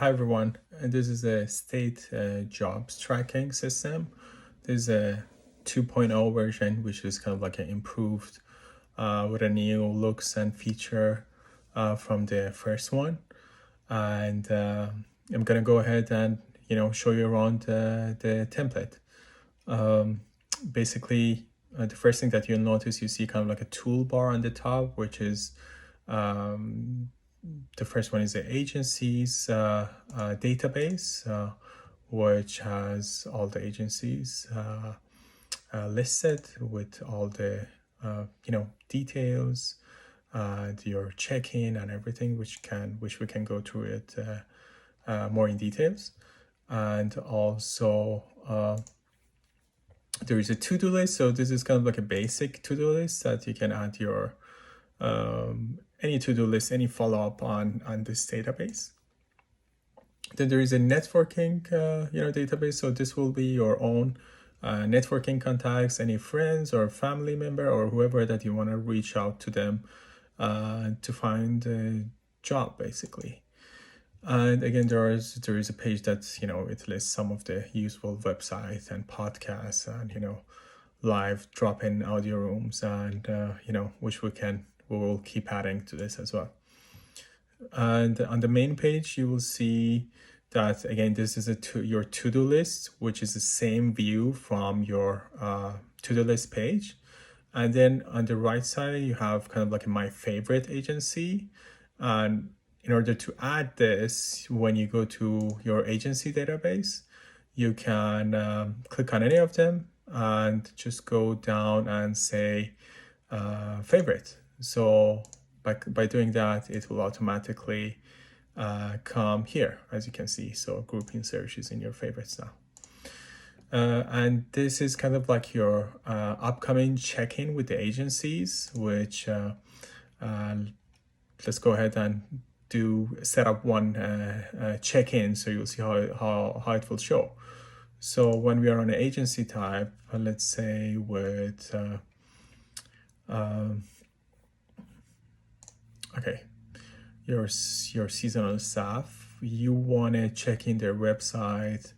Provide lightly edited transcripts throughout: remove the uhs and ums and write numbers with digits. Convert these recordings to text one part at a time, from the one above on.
Hi everyone, and this is a state jobs tracking system. This is a 2.0 version, which is kind of like an improved with a new looks and feature from the first one. And I'm gonna go ahead and show you around the template. Basically, the first thing that you'll notice, you see kind of like a toolbar on the top, which is the first one is the agencies database, which has all the agencies listed with all the details, your check-in and everything, which we can go through it more in details. And also there is a to-do list. So this is kind of like a basic to-do list that you can add your any to-do list, any follow-up on this database. Then there is a networking database. So this will be your own networking contacts, any friends or family member or whoever that you want to reach out to them to find a job, basically. And again, there is a page that it lists some of the useful websites and podcasts and live drop-in audio rooms and which we will keep adding to this as well. And on the main page, you will see that again, this is your to-do list, which is the same view from your to-do list page. And then on the right side, you have kind of like my favorite agency. And in order to add this, when you go to your agency database, you can click on any of them and just go down and say favorite. So by doing that, it will automatically come here, as you can see. So grouping search is in your favorites now. And this is kind of like your upcoming check-in with the agencies, which let's go ahead and set up one check-in, so you'll see how it will show. So when we are on an agency type, let's say with your seasonal staff, you want to check in their website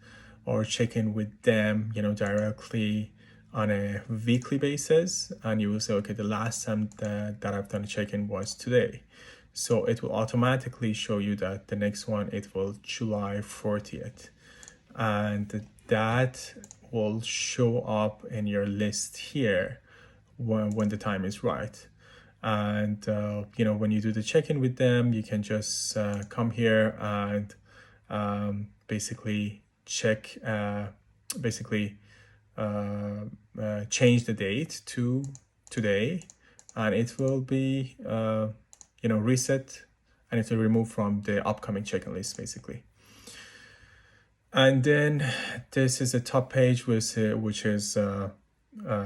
or check in with them directly on a weekly basis, and you will say, okay, the last time that I've done a check-in was today. So it will automatically show you that the next one, it will July 40th. And that will show up in your list here when the time is right. And, when you do the check-in with them, you can just come here and basically check, change the date to today, and it will be reset, and it will remove from the upcoming check-in list, basically. And then this is the top page, which is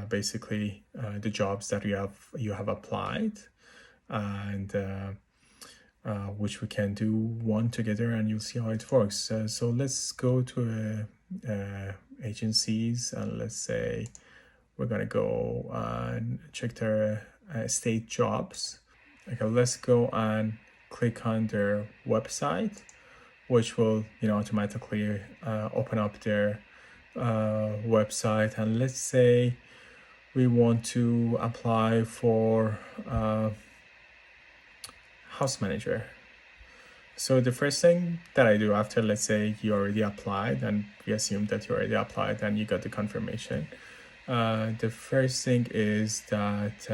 basically the jobs that you have applied, and which we can do one together, and you'll see how it works. So let's go to agencies, and let's say we're gonna go and check their state jobs. Okay, let's go and click on their website, which will automatically open up their website. And let's say we want to apply for house manager. So the first thing that I do after, let's say you already applied, and we assume that you already applied and you got the confirmation, the first thing is that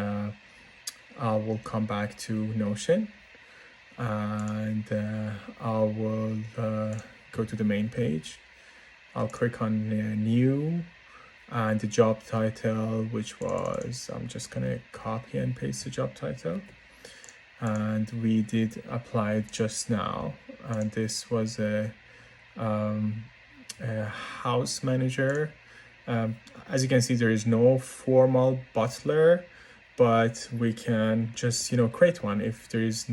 I will come back to Notion, and I will go to the main page. I'll click on new, and the job title, which was, I'm just gonna copy and paste the job title, and we did apply it just now, and this was a house manager. As you can see, there is no formal butler, but we can just create one. If there's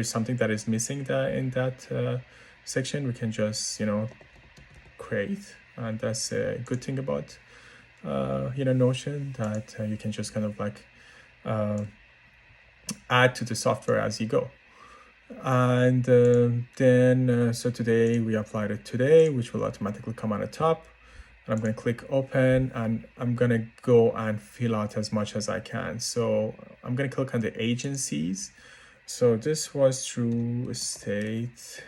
something that is missing in that section, we can just create. And that's a good thing about Notion, that you can just kind of like add to the software as you go. And so today we applied it today, which will automatically come on the top. And I'm going to click open, and I'm going to go and fill out as much as I can. So I'm going to click on the agencies. So this was through state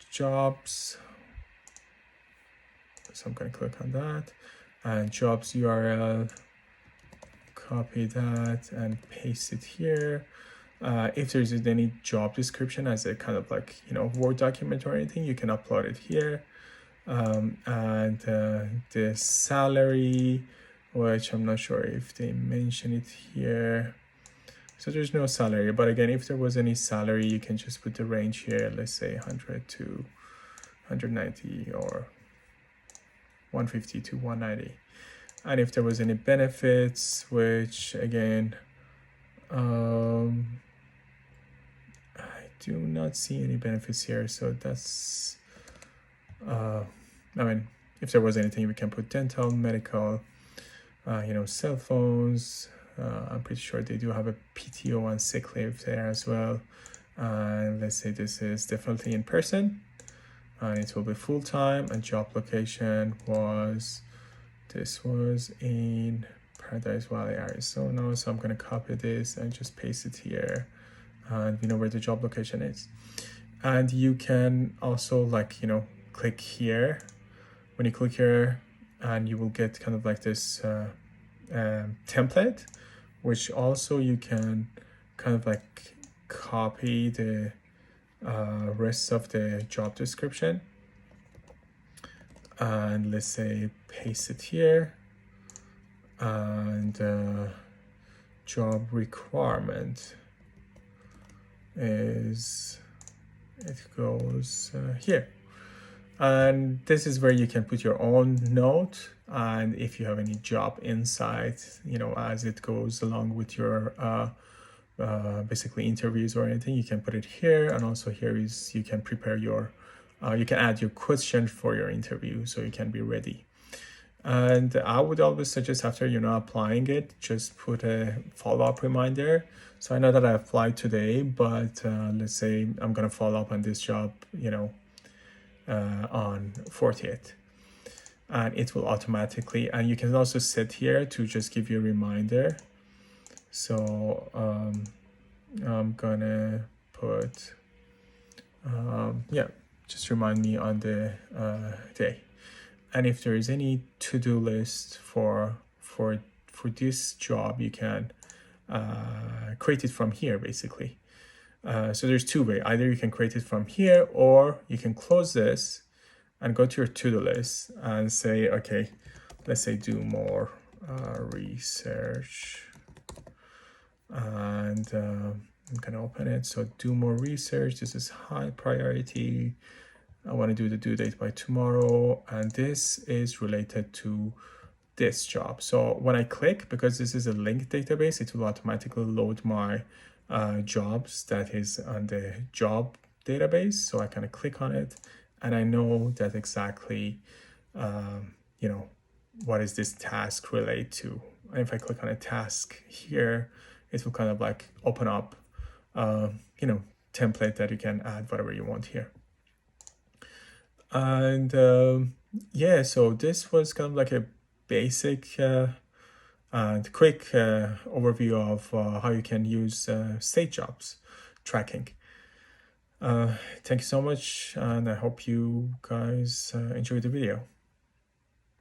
jobs. So I'm going to click on that, and jobs URL, copy that and paste it here. If there's any job description as a kind of like, Word document or anything, you can upload it here. And the salary, which I'm not sure if they mention it here. So there's no salary, but again, if there was any salary, you can just put the range here. Let's say 100 to 190 or 150 to 190. And if there was any benefits, which again, I do not see any benefits here. So that's, if there was anything, we can put dental, medical, cell phones. I'm pretty sure they do have a PTO and sick leave there as well. And let's say this is definitely in person, and it will be full-time, and job location was in Paradise Valley, Arizona. So I'm going to copy this and just paste it here, and we know where the job location is. And you can also click here. When you click here, and you will get kind of like this template, which also you can kind of like copy the rest of the job description, and let's say paste it here, and job requirement is, it goes here. And this is where you can put your own note, and if you have any job insight, as it goes along with your basically interviews or anything, you can put it here. And also here is, you can prepare your you can add your question for your interview, so you can be ready. And I would always suggest, after applying it, just put a follow-up reminder. So I know that I applied today, but let's say I'm gonna follow up on this job on 40th, and it will automatically, and you can also set here to just give you a reminder. So I'm gonna put just remind me on the day. And if there is any to-do list for this job, you can create it from here basically. So there's two ways. Either you can create it from here, or you can close this and go to your to-do list and say, okay, let's say do more research. And I'm gonna open it. So do more research. This is high priority. I want to do the due date by tomorrow. And this is related to this job. So when I click, because this is a linked database, it will automatically load my jobs that is on the job database. So I kind of click on it, and I know that exactly what is this task relate to. And if I click on a task here, it will kind of like open up template that you can add whatever you want here. And so this was kind of like a basic and quick overview of how you can use state jobs tracking. Thank you so much, and I hope you guys enjoyed the video.